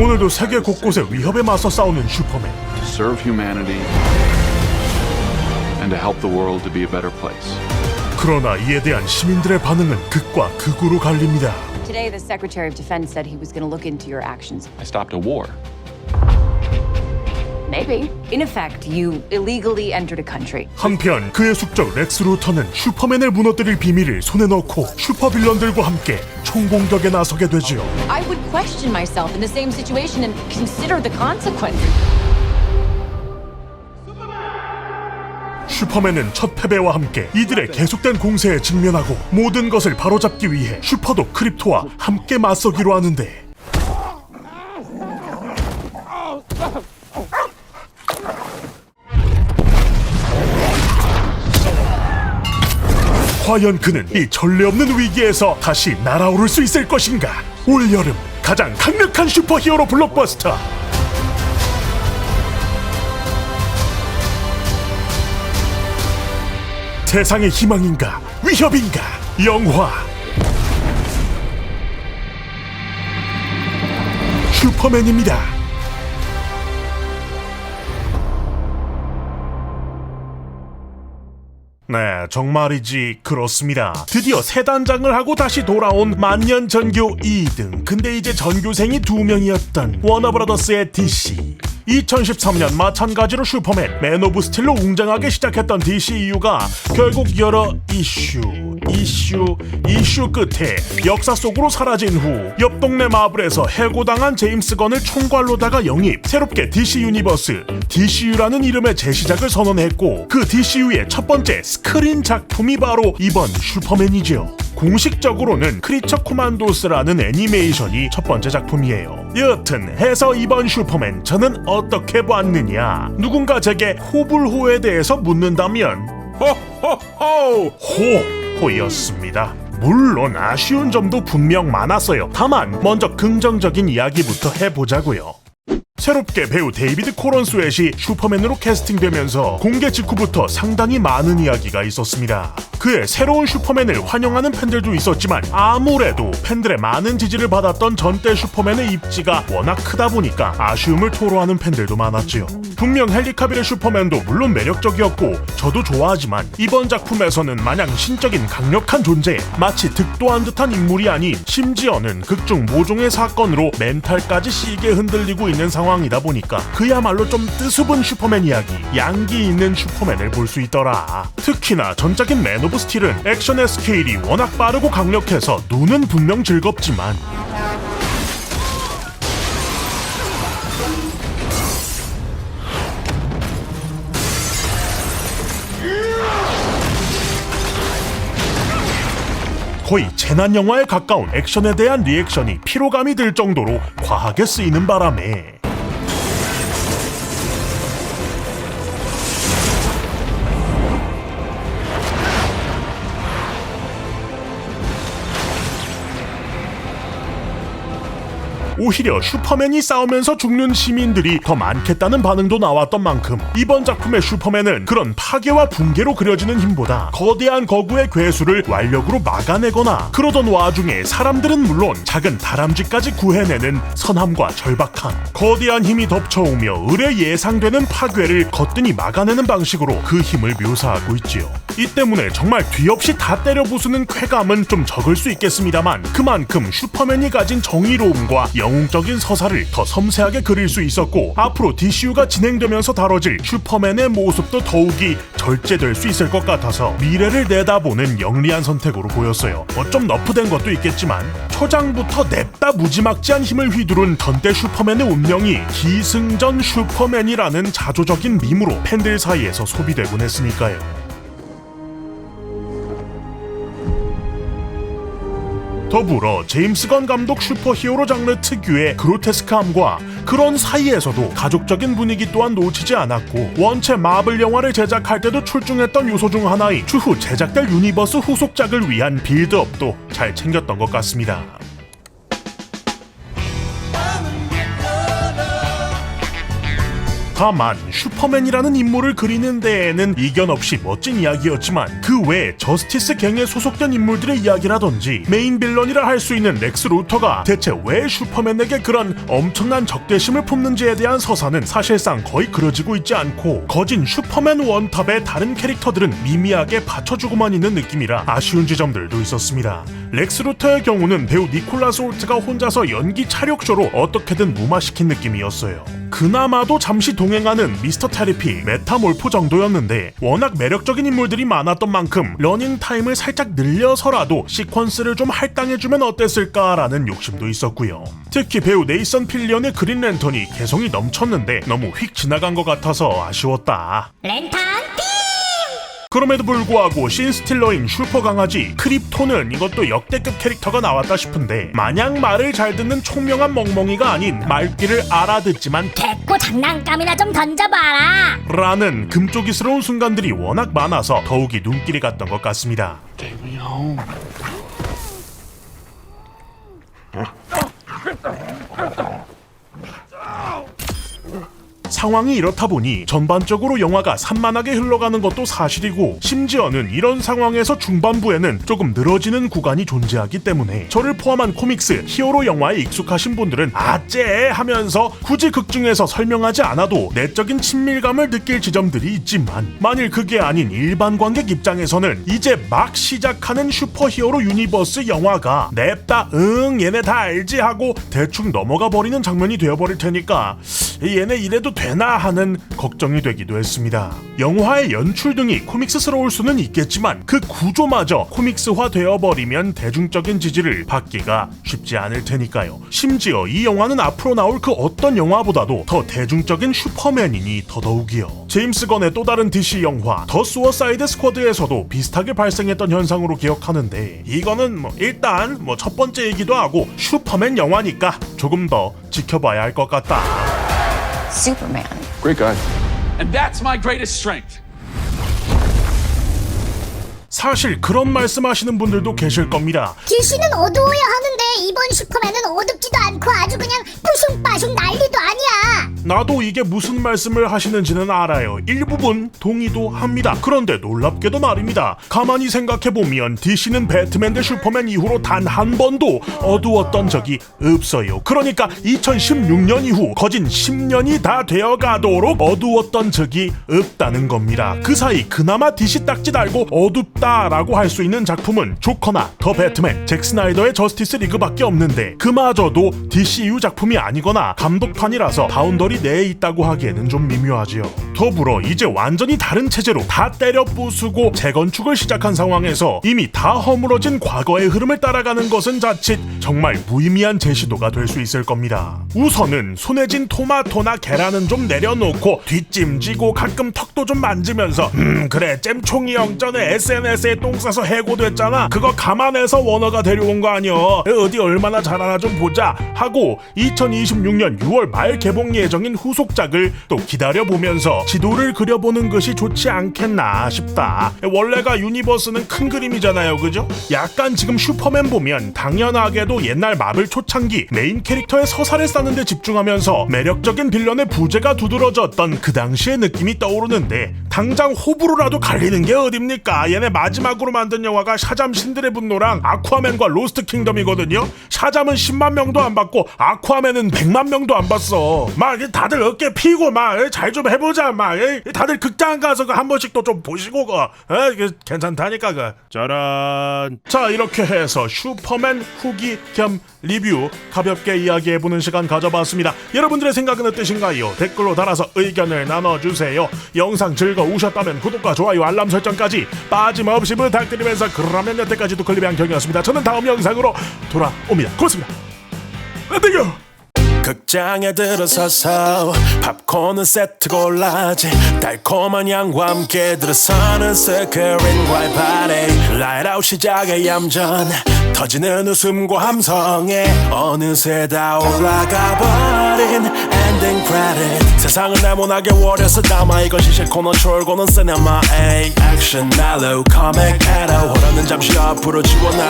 오늘도 세계 곳곳에 위협에 맞서 싸우는 슈퍼맨. To serve humanity and to help the world to be a better place. 그러나 이에 대한 시민들의 반응은 극과 극으로 갈립니다. Today, the Secretary of Defense said he was going to look into your actions. I stopped a war. Maybe. In effect, you illegally entered a country. 한편 그의 숙적 렉스 루터는 슈퍼맨을 무너뜨릴 비밀을 손에 넣고 슈퍼빌런들과 함께 총공격에 나서게 되지요. I would question myself in the same situation and consider the consequences. 슈퍼맨은 첫 패배와 함께 이들의 계속된 공세에 직면하고 모든 것을 바로잡기 위해 슈퍼도 크립토와 함께 맞서기로 하는데 과연 그는 이 전례 없는 위기에서 다시 날아오를 수 있을 것인가? 올여름 가장 강력한 슈퍼히어로 블록버스터 세상의 희망인가 위협인가 영화 슈퍼맨입니다. 네, 정말이지 그렇습니다. 드디어 새 단장을 하고 다시 돌아온 만년 전교 2등. 근데 이제 전교생이 2명이었던 워너브라더스의 DC. 2013년 마찬가지로 슈퍼맨, 맨 오브 스틸로 웅장하게 시작했던 DCU가 결국 여러 이슈 끝에 역사 속으로 사라진 후 옆 동네 마블에서 해고당한 제임스 건을 총괄로다가 영입, 새롭게 DC 유니버스, DCU라는 이름의 재시작을 선언했고 그 DCU의 첫 번째 스크린 작품이 바로 이번 슈퍼맨이죠. 공식적으로는 크리처 코만도스라는 애니메이션이 첫 번째 작품이에요. 여튼 해서 이번 슈퍼맨 저는 어떻게 봤느냐? 누군가 제게 호불호에 대해서 묻는다면 호였습니다. 물론 아쉬운 점도 분명 많았어요. 다만 먼저 긍정적인 이야기부터 해보자고요. 새롭게 배우 데이비드 코런 스웨시 슈퍼맨으로 캐스팅되면서 공개 직후부터 상당히 많은 이야기가 있었습니다. 그의 새로운 슈퍼맨을 환영하는 팬들도 있었지만 아무래도 팬들의 많은 지지를 받았던 전때 슈퍼맨의 입지가 워낙 크다 보니까 아쉬움을 토로하는 팬들도 많았지요. 분명 헨리 카빌의 슈퍼맨도 물론 매력적이었고 저도 좋아하지만 이번 작품에서는 마냥 신적인 강력한 존재, 마치 득도한 듯한 인물이 아닌 심지어는 극중 모종의 사건으로 멘탈까지 시게 흔들리고 있는 상황이다 보니까 그야말로 좀 뜨수분 슈퍼맨 이야기, 양기 있는 슈퍼맨을 볼 수 있더라. 특히나 전작인 맨 오브 스틸은 액션의 스케일이 워낙 빠르고 강력해서 눈은 분명 즐겁지만 거의 재난 영화에 가까운 액션에 대한 리액션이 피로감이 들 정도로 과하게 쓰이는 바람에 오히려 슈퍼맨이 싸우면서 죽는 시민들이 더 많겠다는 반응도 나왔던 만큼 이번 작품의 슈퍼맨은 그런 파괴와 붕괴로 그려지는 힘보다 거대한 거구의 괴수를 완력으로 막아내거나 그러던 와중에 사람들은 물론 작은 다람쥐까지 구해내는 선함과 절박함, 거대한 힘이 덮쳐오며 의뢰 예상되는 파괴를 거뜬히 막아내는 방식으로 그 힘을 묘사하고 있지요. 이 때문에 정말 뒤없이 다 때려 부수는 쾌감은 좀 적을 수 있겠습니다만 그만큼 슈퍼맨이 가진 정의로움과 영웅적인 서사를 더 섬세하게 그릴 수 있었고 앞으로 DCU가 진행되면서 다뤄질 슈퍼맨의 모습도 더욱이 절제될 수 있을 것 같아서 미래를 내다보는 영리한 선택으로 보였어요. 좀 너프된 것도 있겠지만 초장부터 냅다 무지막지한 힘을 휘두른 전대 슈퍼맨의 운명이 기승전 슈퍼맨이라는 자조적인 밈으로 팬들 사이에서 소비되곤 했으니까요. 더불어 제임스 건 감독 슈퍼히어로 장르 특유의 그로테스크함과 그런 사이에서도 가족적인 분위기 또한 놓치지 않았고 원체 마블 영화를 제작할 때도 출중했던 요소 중 하나인 추후 제작될 유니버스 후속작을 위한 빌드업도 잘 챙겼던 것 같습니다. 다만 슈퍼맨이라는 인물을 그리는 데에는 이견 없이 멋진 이야기였지만 그 외에 저스티스 갱에 소속된 인물들의 이야기라든지 메인 빌런이라 할 수 있는 렉스 루터가 대체 왜 슈퍼맨에게 그런 엄청난 적대심을 품는지에 대한 서사는 사실상 거의 그려지고 있지 않고 거진 슈퍼맨 원탑의 다른 캐릭터들은 미미하게 받쳐주고만 있는 느낌이라 아쉬운 지점들도 있었습니다. 렉스 루터의 경우는 배우 니콜라스 홀트가 혼자서 연기 차력쇼로 어떻게든 무마시킨 느낌이었어요. 그나마도 잠시 동행하는 미스터 테리피, 메타몰프 정도였는데 워낙 매력적인 인물들이 많았던 만큼 러닝타임을 살짝 늘려서라도 시퀀스를 좀 할당해주면 어땠을까라는 욕심도 있었고요. 특히 배우 네이선 필리언의 그린 랜턴이 개성이 넘쳤는데 너무 휙 지나간 것 같아서 아쉬웠다. 랜턴 그럼에도 불구하고 신스틸러인 슈퍼강아지 크립토는 이것도 역대급 캐릭터가 나왔다 싶은데 마냥 말을 잘 듣는 총명한 멍멍이가 아닌 말귀를 알아듣지만 됐고 장난감이나 좀 던져봐라. 라는 금쪽이스러운 순간들이 워낙 많아서 더욱이 눈길이 갔던 것 같습니다. 상황이 이렇다 보니 전반적으로 영화가 산만하게 흘러가는 것도 사실이고 심지어는 이런 상황에서 중반부에는 조금 늘어지는 구간이 존재하기 때문에 저를 포함한 코믹스, 히어로 영화에 익숙하신 분들은 아째 하면서 굳이 극중에서 설명하지 않아도 내적인 친밀감을 느낄 지점들이 있지만 만일 그게 아닌 일반 관객 입장에서는 이제 막 시작하는 슈퍼히어로 유니버스 영화가 냅다 얘네 다 알지 하고 대충 넘어가 버리는 장면이 되어버릴 테니까 얘네 이래도 되나 하는 걱정이 되기도 했습니다. 영화의 연출 등이 코믹스스러울 수는 있겠지만 그 구조마저 코믹스화 되어버리면 대중적인 지지를 받기가 쉽지 않을 테니까요. 심지어 이 영화는 앞으로 나올 그 어떤 영화보다도 더 대중적인 슈퍼맨이니 더더욱이요. 제임스 건의 또 다른 DC 영화 더 수어사이드 스쿼드에서도 비슷하게 발생했던 현상으로 기억하는데 이거는 일단 첫 번째이기도 하고 슈퍼맨 영화니까 조금 더 지켜봐야 할 것 같다. Superman. Great guy. And that's my greatest strength. 사실 그런 말씀하시는 분들도 계실 겁니다. DC는 어두워야 하는데 이번 슈퍼맨은 어둡지도 않고 아주 그냥 뿌숑빠숑 난리도 아니야. 나도 이게 무슨 말씀을 하시는지는 알아요. 일부분 동의도 합니다. 그런데 놀랍게도 말입니다. 가만히 생각해보면 DC는 배트맨 대 슈퍼맨 이후로 단 한 번도 어두웠던 적이 없어요. 그러니까 2016년 이후 거진 10년이 다 되어가도록 어두웠던 적이 없다는 겁니다. 그 사이 그나마 DC 딱지 달고 어둡다라고 할 수 있는 작품은 조커나 더 배트맨, 잭 스나이더의 저스티스 리그밖에 없는데 그마저도 DCU 작품이 아니거나 감독판이라서 바운더리 내에 있다고 하기에는 좀 미묘하지요. 더불어 이제 완전히 다른 체제로 다 때려 부수고 재건축을 시작한 상황에서 이미 다 허물어진 과거의 흐름을 따라가는 것은 자칫 정말 무의미한 제시도가 될 수 있을 겁니다. 우선은 손에 쥔 토마토나 계란은 좀 내려놓고 뒷짐지고 가끔 턱도 좀 만지면서 그래 잼총이 형 전에 SNS에 똥 싸서 해고됐잖아. 그거 감안해서 워너가 데려온 거 아니여. 어디 얼마나 잘하나 좀 보자 하고 2026년 6월 말 개봉 예정인 후속작을 또 기다려보면서 지도를 그려보는 것이 좋지 않겠나 싶다. 원래가 유니버스는 큰 그림이잖아요, 그죠? 약간 지금 슈퍼맨 보면 당연하게도 옛날 마블 초창기 메인 캐릭터의 서사를 쌓는 데 집중하면서 매력적인 빌런의 부재가 두드러졌던 그 당시의 느낌이 떠오르는데 당장 호불호라도 갈리는 게 어딥니까? 얘네 마지막으로 만든 영화가 샤잠 신들의 분노랑 아쿠아맨과 로스트 킹덤이거든요. 샤잠은 10만 명도 안 봤고 아쿠아맨은 100만 명도 안 봤어. 막 다들 어깨 피고 막 잘 좀 해보자. 막 다들 극장 가서 한 번씩 또 좀 보시고 괜찮다니까. 짜란. 자, 이렇게 해서 슈퍼맨 후기 겸 리뷰 가볍게 이야기해보는 시간 가져봤습니다. 여러분들의 생각은 어떠신가요? 댓글로 달아서 의견을 나눠주세요. 영상 즐거우셨다면 구독과 좋아요 알람 설정까지 빠짐없이 부탁드리면서 그러면 여태까지도 클리비안경이었습니다. 저는 다음 영상으로 돌아옵니다. 고맙습니다. 안녕요. 극장에 들어서서 팝콘은 세트 골라지 달콤한 향과 함께 들어서는 스크린과의 파티 라이트아웃 시작의 얌전 터지는 웃음과 함성에 어느새 다 올라가버린 엔딩 크레딧 세상은 네모나게 워려서 담아 이것이 싫고는 졸고는 시네마의 액션 멜로 코믹 에러 호러는 잠시 앞으로 지워놔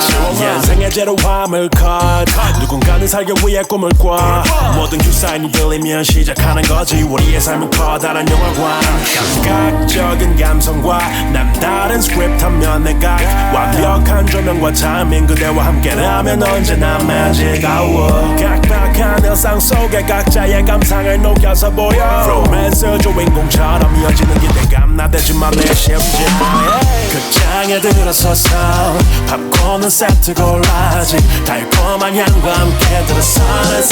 인생의 제로 화물 컷 누군가는 살기 위해 꿈을 꿔 모든 큐사인이 들리면 시작하는 거지 우리의 삶은 커다란 영화관 감각적인 감성과 남다른 스크립트 한 면의 각 완벽한 조명과 타이밍 그대와 함께라면 언제나 매지가워 각박한 일상 속에 각자의 감상을 녹여서 보여 로맨스 주인공처럼 이어지는 기대감 나대지만 내 심장 극장에 들어서서 팝콘은 세트 골라지 달콤한 향과 함께 들어서는